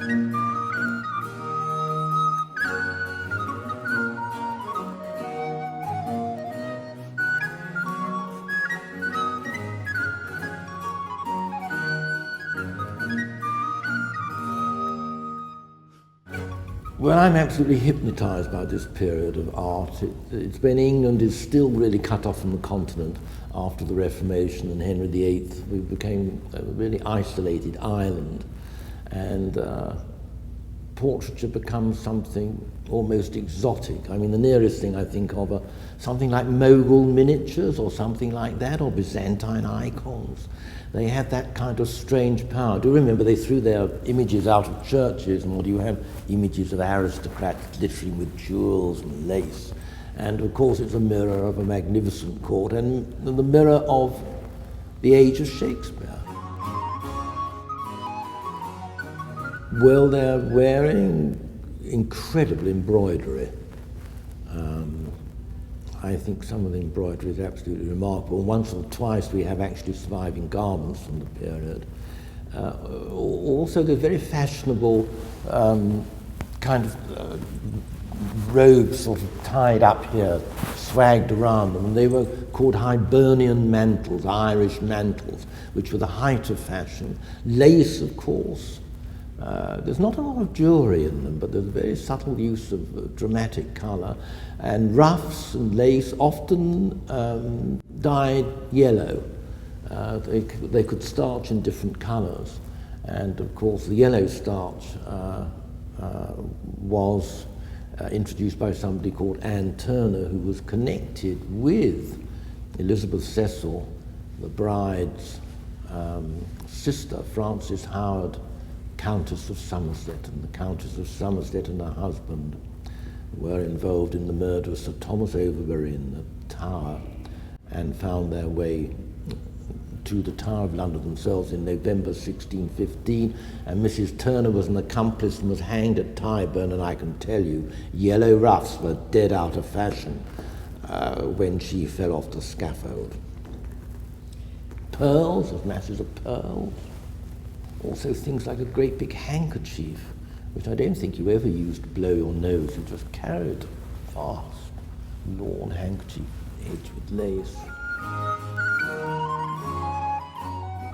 Well, I'm absolutely hypnotised by this period of art. It's when England is still really cut off from the continent after the Reformation and Henry VIII. We became a really isolated island, and portraiture becomes something almost exotic. I mean, the nearest thing I think of are something like Mogul miniatures or something like that, or Byzantine icons. They had that kind of strange power. Do you remember they threw their images out of churches, and what do you have? Images of aristocrats glittering with jewels and lace. And of course it's a mirror of a magnificent court and the mirror of the age of Shakespeare. Well, they're wearing incredible embroidery. I think some of the embroidery is absolutely remarkable. Once or twice we have actually surviving garments from the period. Also the very fashionable kind of robes sort of tied up here, swagged around them, and they were called Hibernian mantles, Irish mantles, which were the height of fashion. Lace, of course. There's not a lot of jewellery in them, but there's a very subtle use of dramatic colour, and ruffs and lace, often dyed yellow. They could starch in different colours, and of course the yellow starch was introduced by somebody called Anne Turner, who was connected with Elizabeth Cecil, the bride's sister, Frances Howard, Countess of Somerset, and the Countess of Somerset and her husband were involved in the murder of Sir Thomas Overbury in the Tower, and found their way to the Tower of London themselves in November 1615, and Mrs. Turner was an accomplice and was hanged at Tyburn, and I can tell you, yellow ruffs were dead out of fashion when she fell off the scaffold. Pearls, there's masses of pearls. Also things like a great big handkerchief, which I don't think you ever used to blow your nose. You just carried a vast lawn handkerchief edged with lace.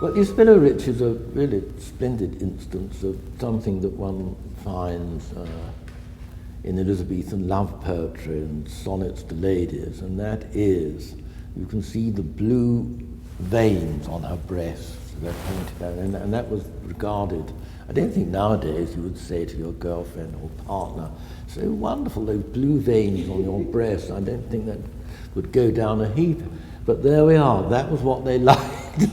Well, Isabella Rich is a really splendid instance of something that one finds in Elizabethan love poetry and sonnets to ladies, and that is, you can see the blue veins on her breasts. They're pointed out, and that was regarded, I don't think nowadays you would say to your girlfriend or partner, so wonderful, those blue veins on your breast. I don't think that would go down a heap, but there we are, that was what they liked.